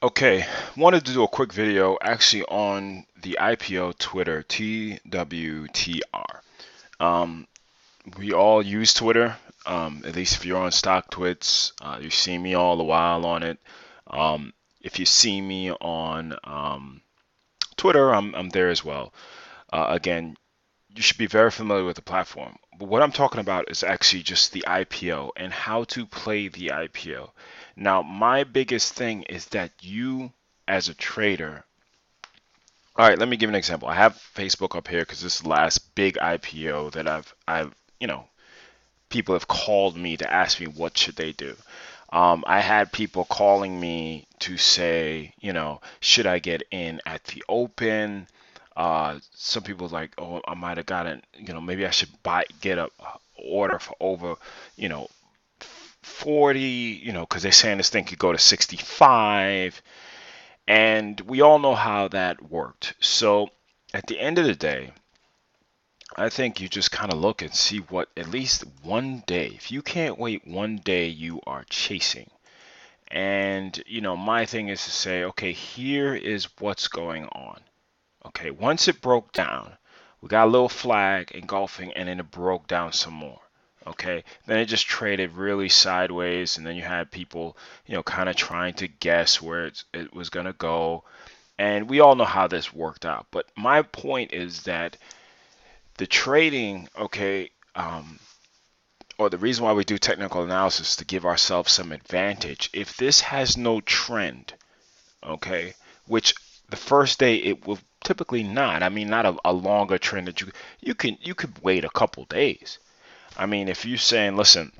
Okay, wanted to do a quick video actually on the IPO Twitter, TWTR. Um, we all use Twitter, at least if you're on Stocktwits, you see me all the while on it. If you see me on Twitter, I'm there as well. Again, you should be very familiar with the platform. But what I'm talking about is actually just the IPO and how to play the IPO. Now, my biggest thing is that you, as a trader, all right, let me give an example. I have Facebook up here because this is the last big IPO that people have called me to ask me what should they do. I had people calling me to say, should I get in at the open? Some people like, oh, I might have gotten, maybe I should get a order for over, you know, 40, because they're saying this thing could go to 65. And we all know how that worked. So at the end of the day, I think you just kind of look and see what at least one day, if you can't wait one day, you are chasing. And, my thing is to say, okay, here is what's going on. Okay, once it broke down, we got a little flag engulfing, and then it broke down some more. Okay, then it just traded really sideways, and then you had people, kind of trying to guess where it was going to go. And we all know how this worked out. But my point is that the trading, okay, or the reason why we do technical analysis is to give ourselves some advantage. If this has no trend, okay, which the first day it will typically not. I mean, not a longer trend that you could wait a couple days. I mean, if you're saying, listen,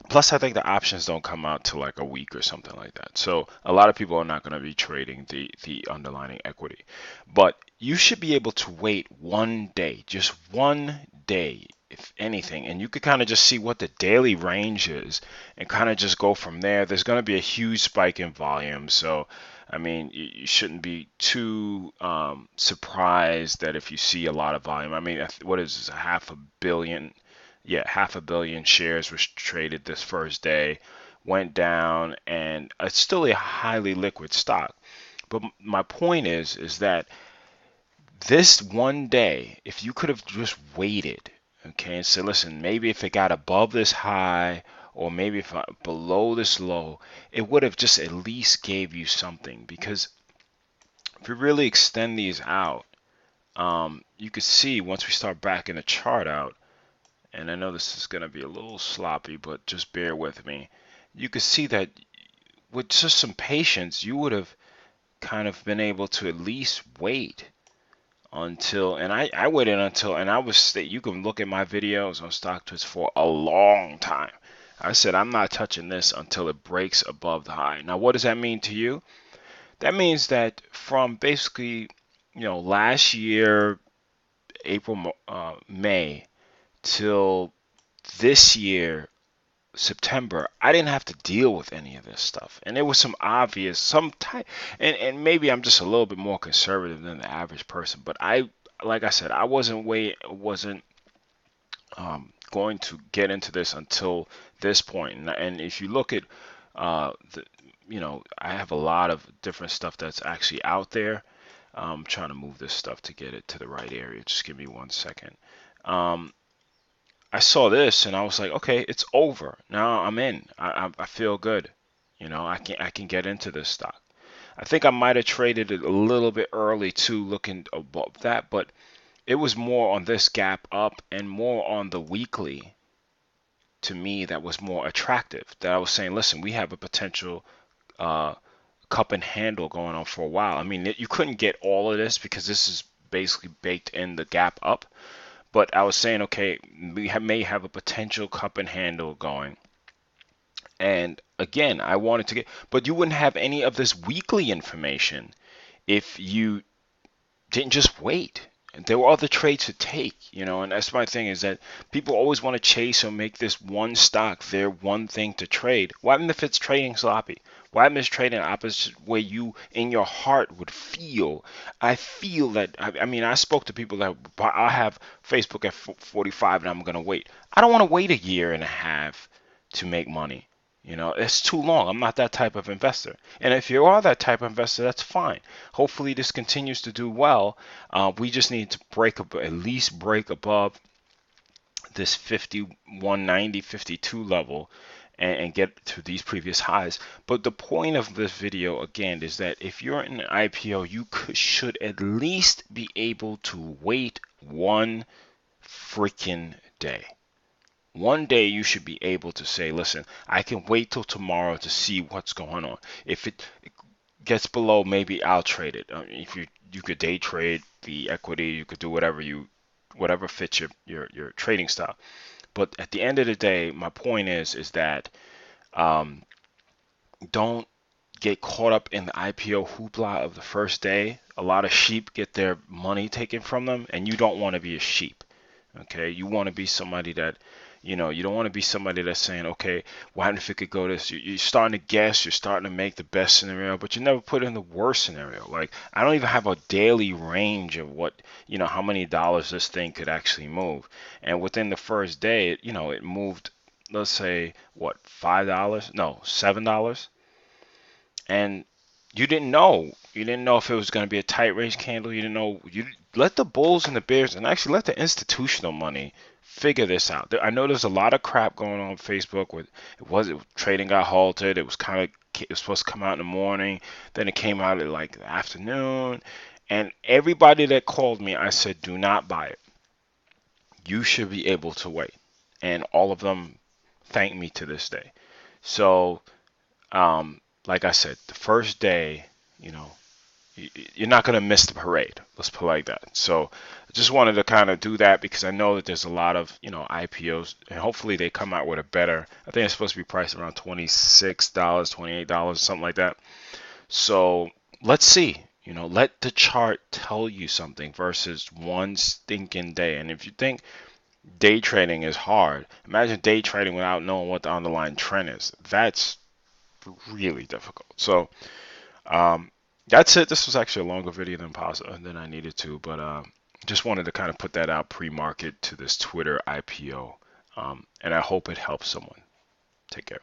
plus I think the options don't come out till like a week or something like that. So a lot of people are not going to be trading the underlying equity. But you should be able to wait one day, just one day, if anything, and you could kind of just see what the daily range is and kind of just go from there. There's going to be a huge spike in volume. So I mean, you shouldn't be too surprised that if you see a lot of volume. I mean, what is this, a half a billion? Yeah, half a billion shares was traded this first day, went down, and it's still a highly liquid stock. But my point is that this one day, if you could have just waited, okay, and said, listen, maybe if it got above this high or maybe if below this low, it would have just at least gave you something. Because if you really extend these out, you could see once we start backing the chart out, and I know this is going to be a little sloppy, but just bear with me. You could see that with just some patience, you would have kind of been able to at least wait until, and I waited until, and you can look at my videos on Stocktwits for a long time. I said I'm not touching this until it breaks above the high. Now, what does that mean to you? That means that from basically, last year, April, May, till this year, September, I didn't have to deal with any of this stuff. And there was some obvious, some type, and maybe I'm just a little bit more conservative than the average person, but like I said, I wasn't going to get into this until this point. And if you look at, I have a lot of different stuff that's actually out there. I'm trying to move this stuff to get it to the right area. Just give me 1 second. I saw this and I was like, okay, it's over. Now I'm in. I feel good. I can get into this stock. I think I might have traded it a little bit early too, looking above that, but it was more on this gap up and more on the weekly to me that was more attractive. That I was saying, listen, we have a potential cup and handle going on for a while. I mean, you couldn't get all of this because this is basically baked in the gap up. But I was saying, okay, may have a potential cup and handle going. And again, I wanted to but you wouldn't have any of this weekly information if you didn't just wait. And there were other trades to take, and that's my thing is that people always want to chase or make this one stock their one thing to trade. What if it's trading sloppy? Why if it's trading opposite where you in your heart would feel? I feel that, I mean, I spoke to people that I have Facebook at 45 and I'm going to wait. I don't want to wait a year and a half to make money. You know, it's too long. I'm not that type of investor. And if you are that type of investor, that's fine. Hopefully, this continues to do well. We just need to at least break above this 5190, 52 level and get to these previous highs. But the point of this video again is that if you're in an IPO, you should at least be able to wait one freaking day. One day you should be able to say, listen, I can wait till tomorrow to see what's going on. If it gets below, maybe I'll trade it. If you could day trade the equity, you could do whatever fits your trading style. But at the end of the day, my point is that um, don't get caught up in the IPO hoopla of the first day. A lot of sheep get their money taken from them, and you don't want to be a sheep. Okay, you want to be somebody that, you don't want to be somebody that's saying, okay, what if it could go this? You're starting to guess, you're starting to make the best scenario, but you never put in the worst scenario. Like, I don't even have a daily range of what, how many dollars this thing could actually move. And within the first day, it moved, let's say, what, $5? No, $7. And you didn't know. You didn't know if it was going to be a tight range candle. You didn't know. You let the bulls and the bears, and actually let the institutional money figure this out. I know there's a lot of crap going on Facebook with trading got halted. It was supposed to come out in the morning, then it came out at like the afternoon, and everybody that called me, I said, do not buy it. You should be able to wait, and all of them thank me to this day. So like I said, the first day, you know, you're not going to miss the parade. Let's put it like that. So I just wanted to kind of do that because I know that there's a lot of, IPOs, and hopefully they come out with a better, I think it's supposed to be priced around $26, $28, something like that. So let's see, let the chart tell you something versus one stinking day. And if you think day trading is hard, imagine day trading without knowing what the underlying trend is. That's really difficult. So that's it. This was actually a longer video than I needed to, but just wanted to kind of put that out pre-market to this Twitter IPO, and I hope it helps someone. Take care.